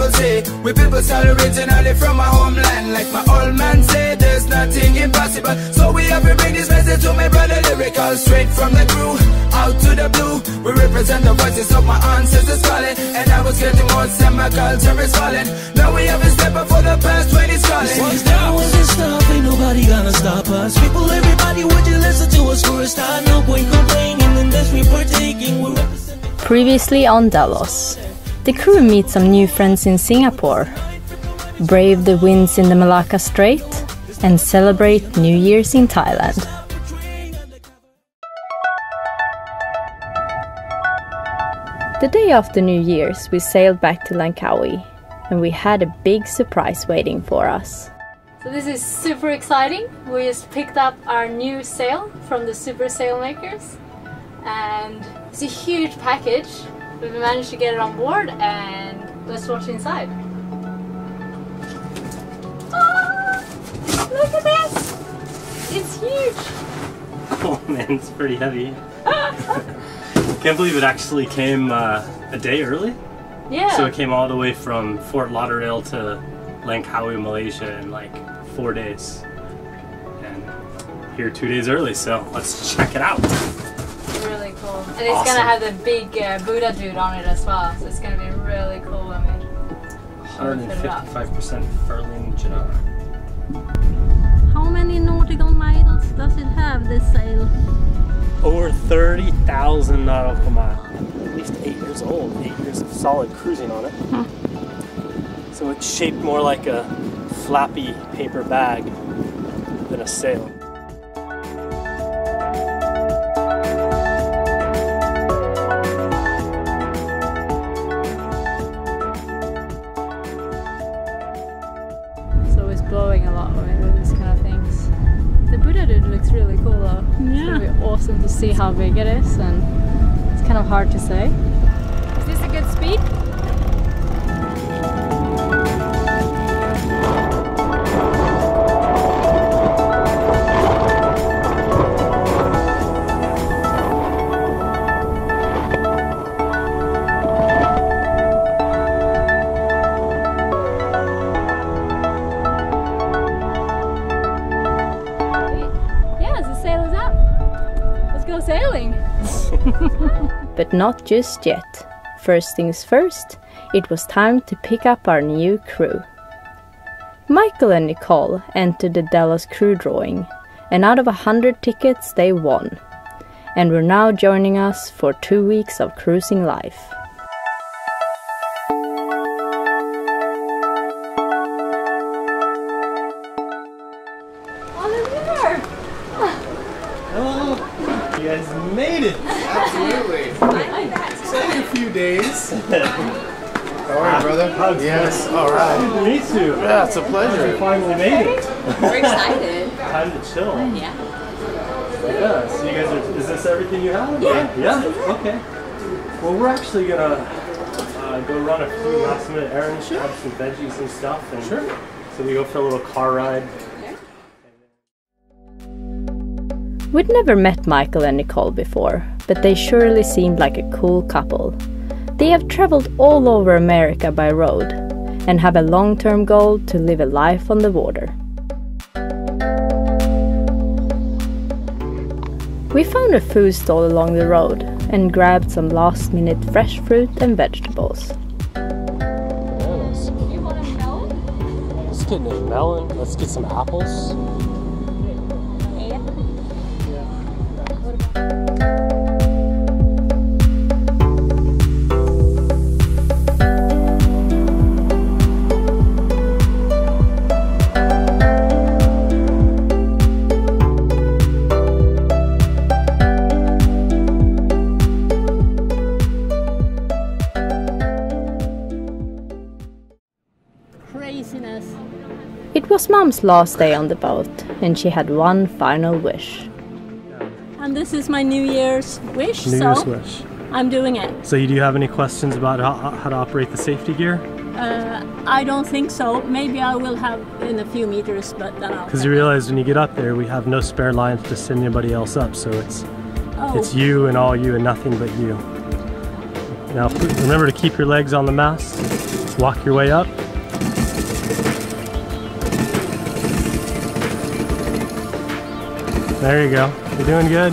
people say. We people start originally from my homeland. Like my old man said, there's nothing impossible. So we have to bring this message to my brother lyrical. Straight from the crew, out to the blue. We represent the voices of my ancestors calling. And I was getting more and my culture is falling. Now we have a step up for the past 20 calling. Once down with this stuff, ain't nobody gonna stop us. People, everybody, would you listen to us for a start? No point complaining unless we partaking. We're representing. Previously on Delos, the crew meet some new friends in Singapore, brave the winds in the Malacca Straits, and celebrate New Year's in Thailand. The day after New Year's, we sailed back to Langkawi, and we had a big surprise waiting for us. So this is super exciting. We just picked up our new sail from the Super Sail Makers, and it's a huge package. We've managed to get it on board, and let's watch inside. Oh, look at this! It's huge! Oh man, it's pretty heavy. Can't believe it actually came a day early. Yeah. So it came all the way from Fort Lauderdale to Langkawi, Malaysia in like 4 days. And here 2 days early, so let's check it out. Really cool. And it's gonna have the big Buddha dude on it as well, so it's gonna be really cool when we 155% furling Janara. How many nautical miles does it have, this sail? Over 30,000 nautical miles. At least 8 years old. 8 years of solid cruising on it. So it's shaped more like a flappy paper bag than a sail. So it's blowing a lot with these kind of things. The Buddha dude looks really cool though. Yeah. It's gonna be awesome to see how big it is, and it's kind of hard to say. Is this a good speed? Sailing. But not just yet. First things first, it was time to pick up our new crew. Michael and Nicole entered the Delos crew drawing, and out of 100 tickets they won, and were now joining us for 2 weeks of cruising life. You guys made it! Absolutely. It's only a few days. How are you, brother? Yes, alright. Me too. Yeah, it's a pleasure. We finally made it. We're excited. Time to chill. Yeah. Yeah, so you guys are, is this everything you have? Yeah. Yeah? Okay. Well, we're actually gonna go run a few last minute errands, grab some veggies and stuff. And sure. So we go for a little car ride. We'd never met Michael and Nicole before, but they surely seemed like a cool couple. They have traveled all over America by road and have a long-term goal to live a life on the water. We found a food stall along the road and grabbed some last-minute fresh fruit and vegetables. Bananas. You want a melon? Let's get a melon. Let's get some apples. Craziness. It was Mom's last day on the boat, and she had one final wish. And this is my New Year's wish, New Year's wish. I'm doing it. So do you have any questions about how to operate the safety gear? I don't think so. Maybe I will have in a few meters, but then I'll... Because you realize when you get up there, we have no spare lines to send anybody else up, so it's you and all you and nothing but you. Now remember to keep your legs on the mast. Just walk your way up. There you go. You're doing good.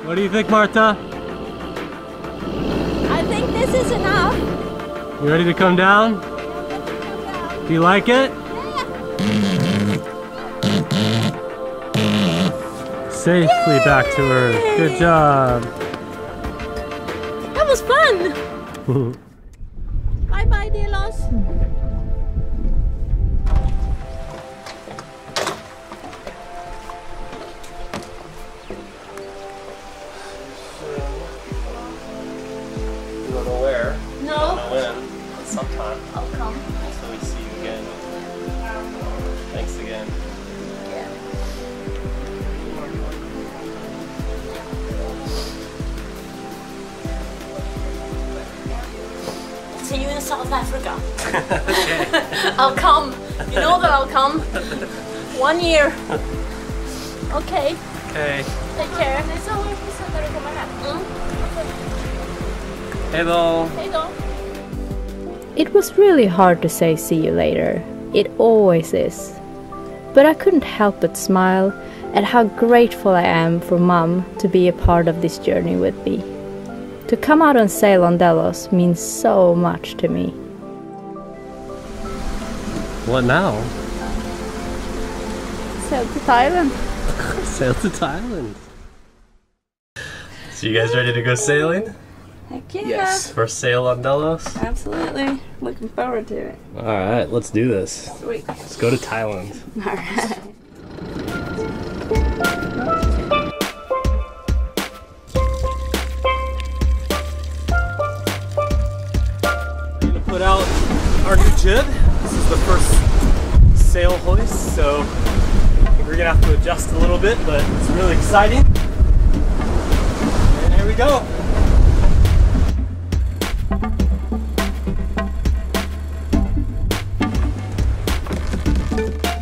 What do you think, Marta? I think this is enough. You ready to come down? Do you like it? Safely back to Earth. Good job. That was fun. Bye bye, Delos. You don't know where? No. I don't know when. But sometime. I'll come. So we see you again. Thanks again. See you in South Africa. I'll come. You know that I'll come. 1 year. Okay. Okay. Take care. Hej då. Hej då. It was really hard to say see you later. It always is. But I couldn't help but smile at how grateful I am for Mum to be a part of this journey with me. To come out on sail on Delos means so much to me. What now? Sail to Thailand. Sail to Thailand. So you guys ready to go sailing? Heck yeah. Yes. First sail on Delos? Absolutely. Looking forward to it. Alright, let's do this. Sweet. Let's go to Thailand. Alright. Put out our new jib. This is the first sail hoist, so I think we're gonna have to adjust a little bit, but it's really exciting. And here we go.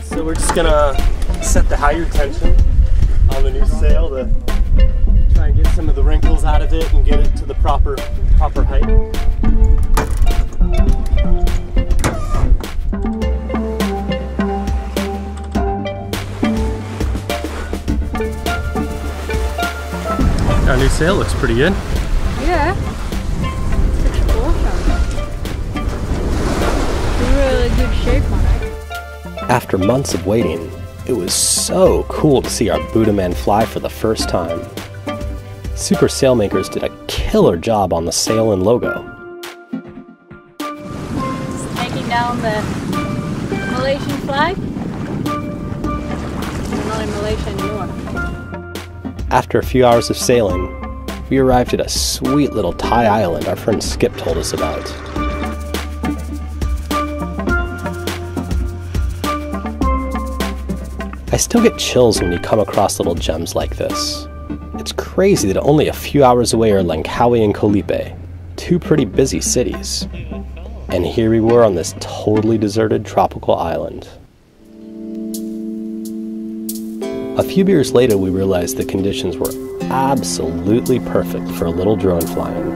So we're just gonna set the halyard tension on the new sail to try and get some of the wrinkles out of it and get it to the proper height. Our new sail looks pretty good. Yeah. It's awesome. Really good shape on it. After months of waiting, it was so cool to see our Buddha Man fly for the first time. Super Sailmakers did a killer job on the sail and logo. Just taking down the Malaysian flag. We're not in Malaysia anymore. After a few hours of sailing, we arrived at a sweet little Thai island our friend Skip told us about. I still get chills when you come across little gems like this. It's crazy that only a few hours away are Langkawi and Kolipe, two pretty busy cities. And here we were on this totally deserted tropical island. A few beers later, we realized the conditions were absolutely perfect for a little drone flying.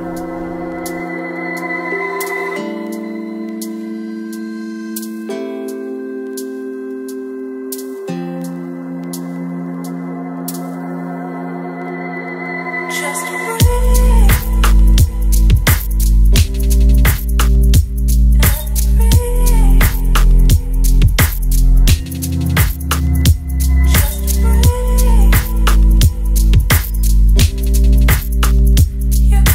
You can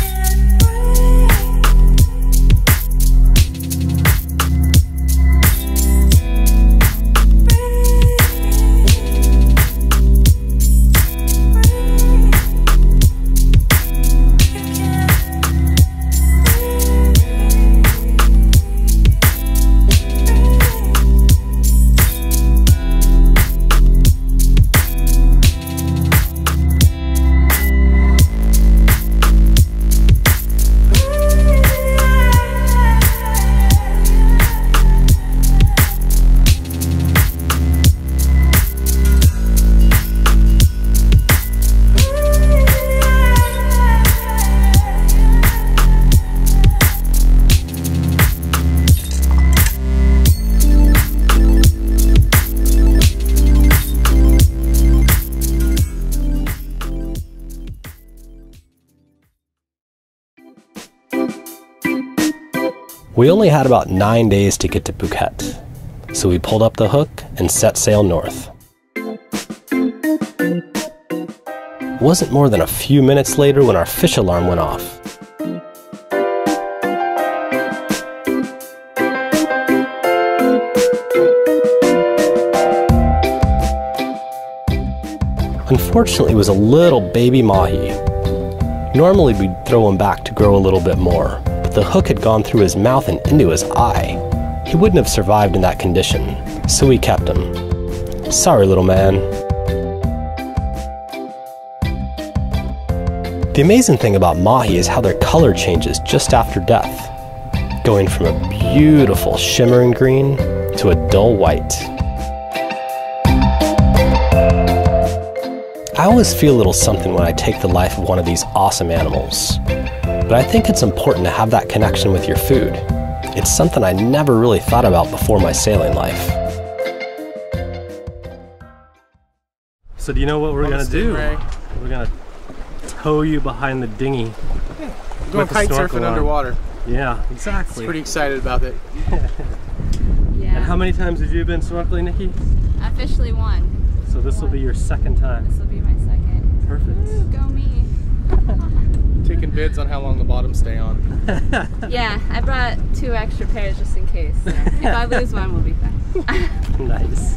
We only had about 9 days to get to Phuket, so we pulled up the hook and set sail north. It wasn't more than a few minutes later when our fish alarm went off. Unfortunately, it was a little baby mahi. Normally we'd throw him back to grow a little bit more, but the hook had gone through his mouth and into his eye. He wouldn't have survived in that condition, so we kept him. Sorry, little man. The amazing thing about mahi is how their color changes just after death, going from a beautiful shimmering green to a dull white. I always feel a little something when I take the life of one of these awesome animals, but I think it's important to have that connection with your food. It's something I never really thought about before my sailing life. So do you know what we're gonna do? We're gonna tow you behind the dinghy. Yeah, we're going kite surfing underwater. Yeah, exactly. Pretty excited about it. Yeah. And how many times have you been snorkeling, Nikki? Officially one. So this will be your second time. This will be my second. Perfect. Ooh, go me. Taking bids on how long the bottoms stay on. Yeah, I brought 2 extra pairs just in case. So if I lose one, we'll be fine. Nice.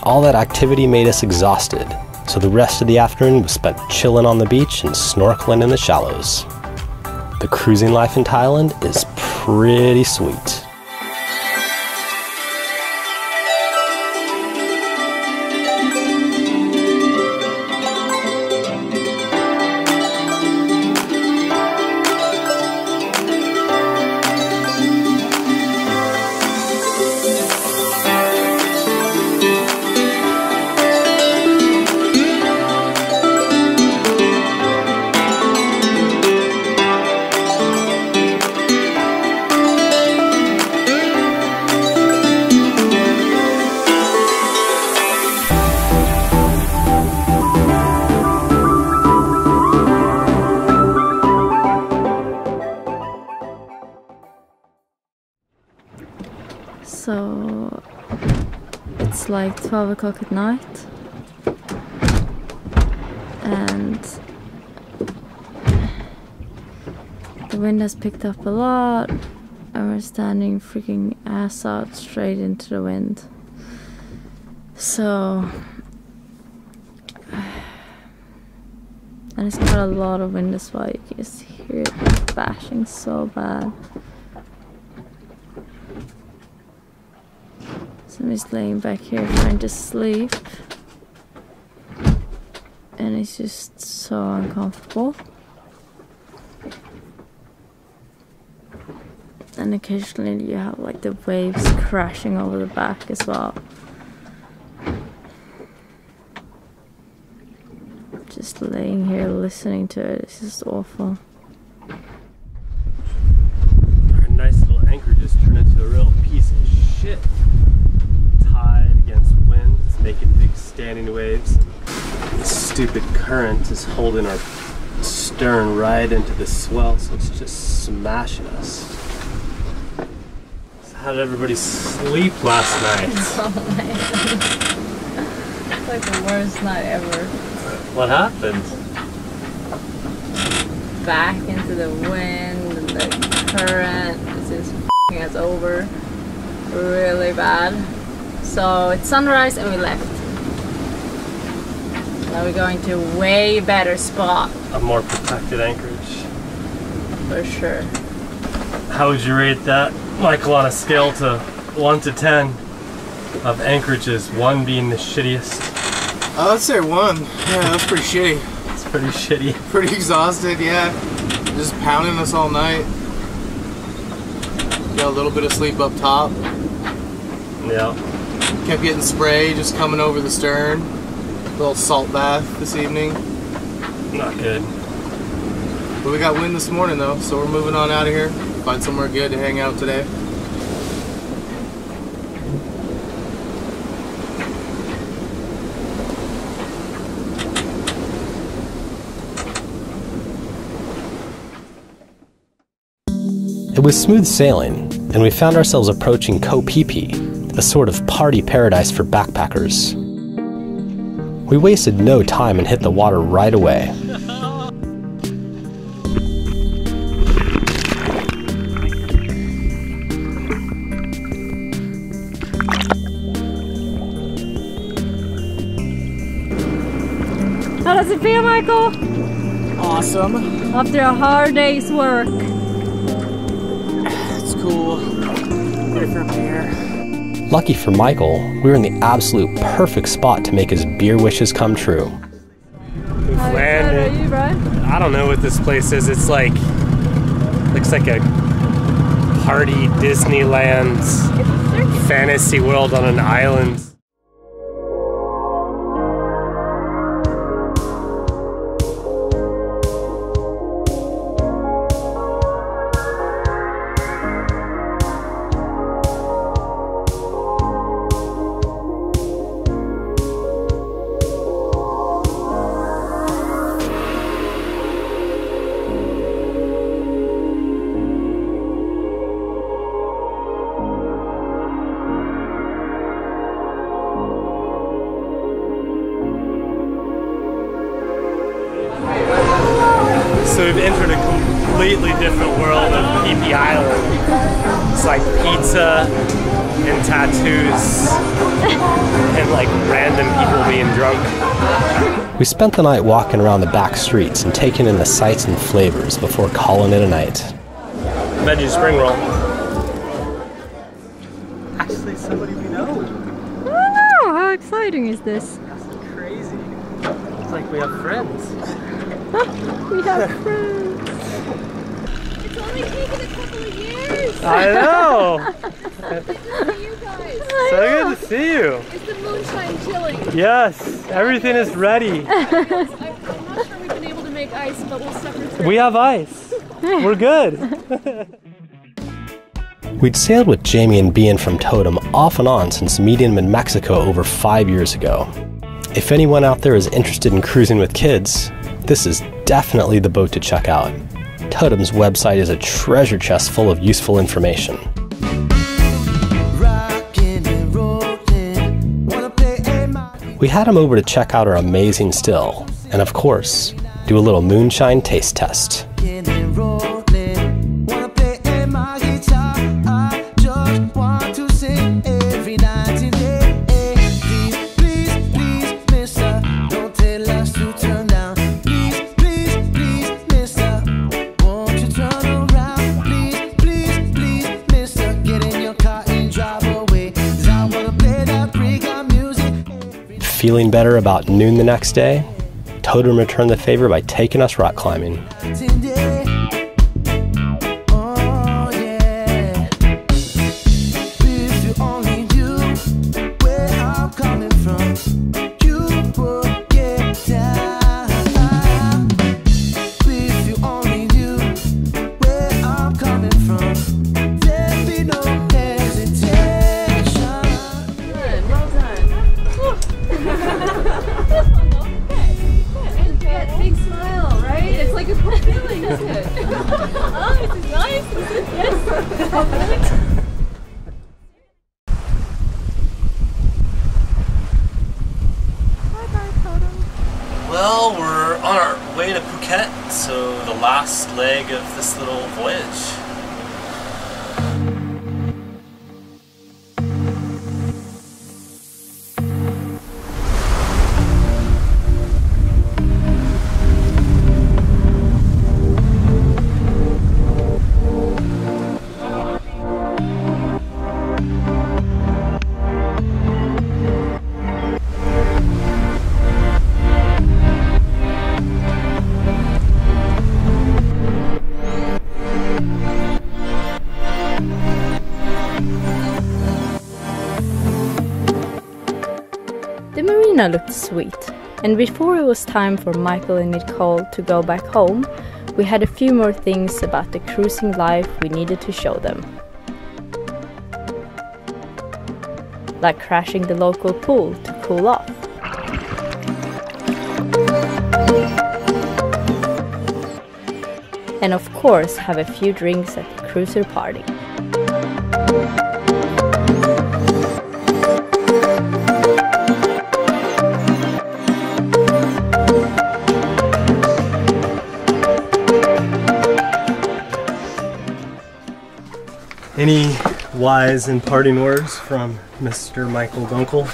All that activity made us exhausted, so the rest of the afternoon was spent chilling on the beach and snorkeling in the shallows. The cruising life in Thailand is pretty sweet. So it's like 12 o'clock at night and the wind has picked up a lot and we're standing freaking ass out straight into the wind. So and it's got a lot of wind as well. You can just hear it bashing so bad. So I'm just laying back here trying to sleep and it's just so uncomfortable. And occasionally you have like the waves crashing over the back as well. Just laying here listening to it, it's just awful. Anchorage just turned into a real piece of shit. Tide against wind, it's making big standing waves. This stupid current is holding our stern right into the swell, so it's just smashing us. So how did everybody sleep last night? Oh man. It's like the worst night ever. What happened? Back into the wind and the current. This is f***ing us over really bad. So it's sunrise and we left. Now we're going to a way better spot. A more protected Anchorage. For sure. How would you rate that, Michael, on a scale to 1 to 10 of Anchorages, 1 being the shittiest? I'd say 1. Yeah, that's pretty shitty. It's pretty shitty. Pretty exhausted, yeah. Just pounding us all night. Got a little bit of sleep up top. Yeah. Kept getting spray just coming over the stern. Little salt bath this evening. Not good. But we got wind this morning though, so we're moving on out of here. Find somewhere good to hang out today. It was smooth sailing, and we found ourselves approaching Koh Phi Phi, a sort of party paradise for backpackers. We wasted no time and hit the water right away. How does it feel, Michael? Awesome. After a hard day's work. It's cool. Ready for a beer. Lucky for Michael, we were in the absolute perfect spot to make his beer wishes come true. We've landed. How are you, bro? I don't know what this place is. It's like, looks like a party Disneyland fantasy world on an island. So we've entered a completely different world of Phi Phi Island. It's like pizza and tattoos and like random people being drunk. We spent the night walking around the back streets and taking in the sights and flavors before calling it a night. Veggie spring roll. Actually, somebody we know. Oh, how exciting is this? That's crazy. It's like we have friends. We have friends. It's only taken a couple of years. I know. Good to see you guys. So good to see you. Is the moonshine chilling? Yes, everything is ready. I'm not sure we've been able to make ice, but we'll suffer through. We have ice. We're good. We'd sailed with Jamie and Bean from Totem off and on since meeting him in Mexico over 5 years ago. If anyone out there is interested in cruising with kids, this is definitely the boat to check out. Totem's website is a treasure chest full of useful information. We had him over to check out our amazing still, and of course, do a little moonshine taste test. Feeling better about noon the next day, Totem returned the favor by taking us rock climbing. Well, we're on our way to Phuket, so the last leg of this little voyage. The marina looked sweet, and before it was time for Michael and Nicole to go back home, we had a few more things about the cruising life we needed to show them. Like crashing the local pool to cool off. And of course have a few drinks at the cruiser party. Any wise and parting words from Mr. Michael Gunkel?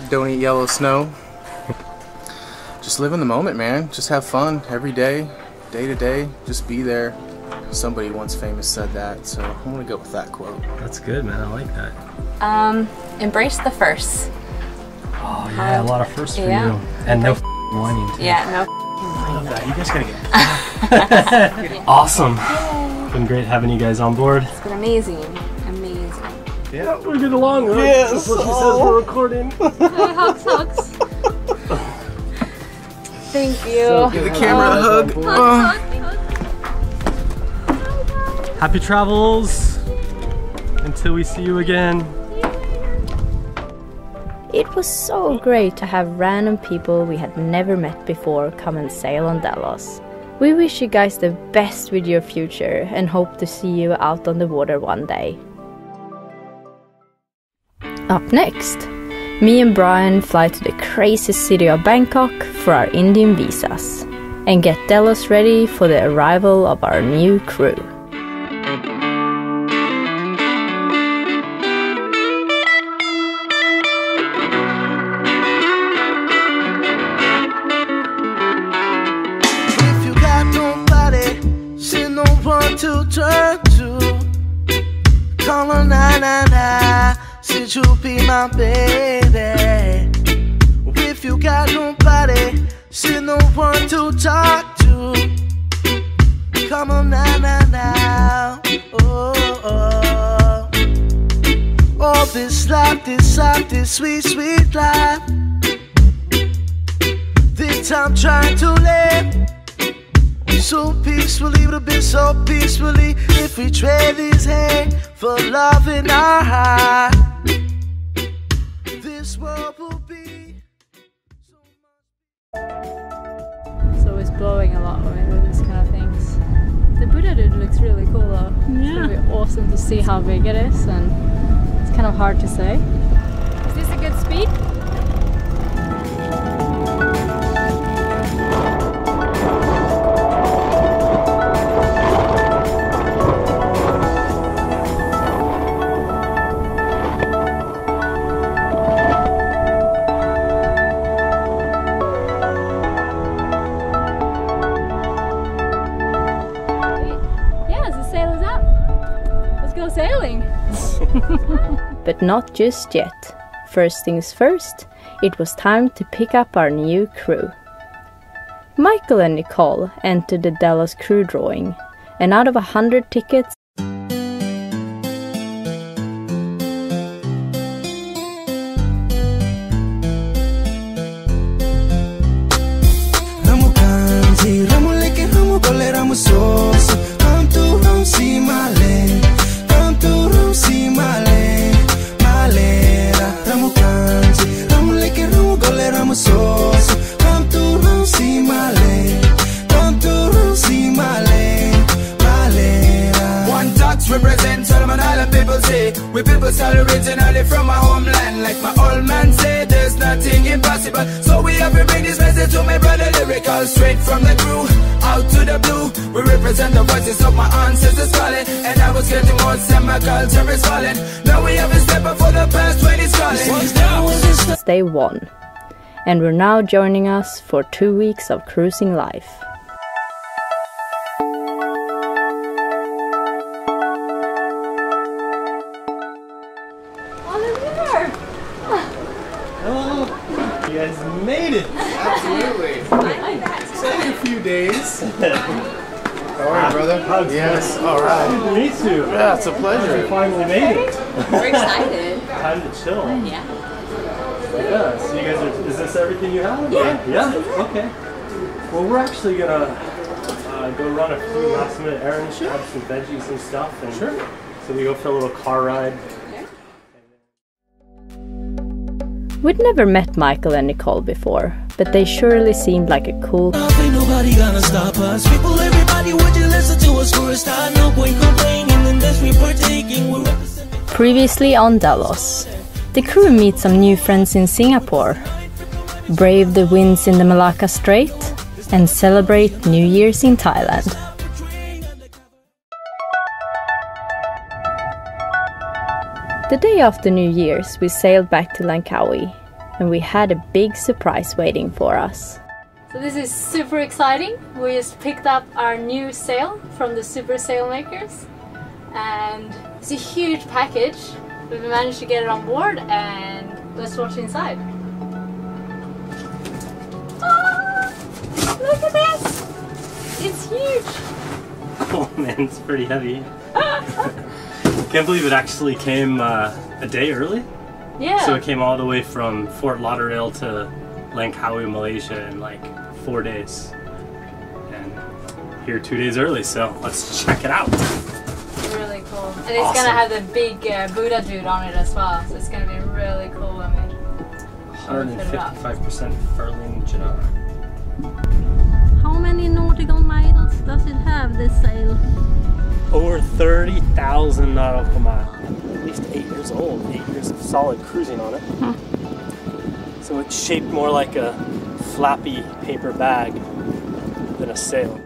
Don't eat yellow snow. Just live in the moment, man. Just have fun every day, day to day. Just be there. Somebody once famous said that, so I'm gonna go with that quote. That's good, man. I like that. Embrace the firsts. Oh yeah, a lot of firsts for you. And no whining too. Yeah, no. I love that. You guys gotta get awesome. Been great having you guys on board. It's been amazing. Amazing. Yeah, we're getting along. Right? Yes. That's what she says we're recording. Hugs, hugs. Thank you. So Give the camera a hug. Happy travels. Until we see you again. It was so great to have random people we had never met before come and sail on Delos. We wish you guys the best with your future and hope to see you out on the water one day. Up next, me and Brian fly to the crazy city of Bangkok for our Indian visas and get Delos ready for the arrival of our new crew. To turn to, call her 999, since you be my baby. If you got nobody, see no one to talk to, come on 999. Oh, oh, this life, this sweet, sweet life, this I'm trying to live. So peacefully, would have been so peacefully if we trade these hands for love in our heart. This world will be so much. So it's blowing a lot with these kind of things. The Buddha dude looks really cool though. It's gonna be awesome to see how big it is, and it's kind of hard to say. Is this a good speed? Sailing. But not just yet. First things first, it was time to pick up our new crew. Michael and Nicole entered the Delos crew drawing, and out of 100 tickets, represent Solomon Island people say we people start originally from my homeland. Like my old man said, there's nothing impossible. So we have to bring this message message to my brother lyrical, straight from the crew, out to the blue. We represent the voices of my ancestors calling, and I was getting more and my culture is falling. Now we have a step up for the past 20 calling. Day 1. And we're now joining us for 2 weeks of cruising life. Hello! You guys made it! Absolutely. It's only a few days. How are you, brother? Yes, alright. Good to meet you. Yeah, it's a pleasure. You finally made it. We're excited. Time to chill. Yeah. Yeah, so you guys are, is this everything you have? Yeah. Yeah? Okay. Well, we're actually gonna go run a few last minute errands, grab some veggies and stuff. And Sure. So we go for a little car ride. We'd never met Michael and Nicole before, but they surely seemed like a cool Ain't nobody gonna stop us. People, everybody, would you listen to us for a start? No point complaining unless we partaking. We're representing. Previously on Delos, the crew meet some new friends in Singapore, brave the winds in the Malacca Straits, and celebrate New Year's in Thailand. The day after New Year's, we sailed back to Langkawi, and we had a big surprise waiting for us. So this is super exciting. We just picked up our new sail from the Super Sailmakers, and it's a huge package. We've managed to get it on board, and let's watch inside. Ah, look at this! It's huge! Oh man, it's pretty heavy. Can't believe it actually came a day early. Yeah. So it came all the way from Fort Lauderdale to Langkawi, Malaysia in like 4 days. And here 2 days early, so let's check it out. Really cool. And it's gonna have the big Buddha dude on it as well, so it's gonna be really cool when we 155% furling Janara. How many nautical miles does it have, this sail? Over 30,000 nautical miles. At least 8 years old. 8 years of solid cruising on it. So it's shaped more like a flappy paper bag than a sail.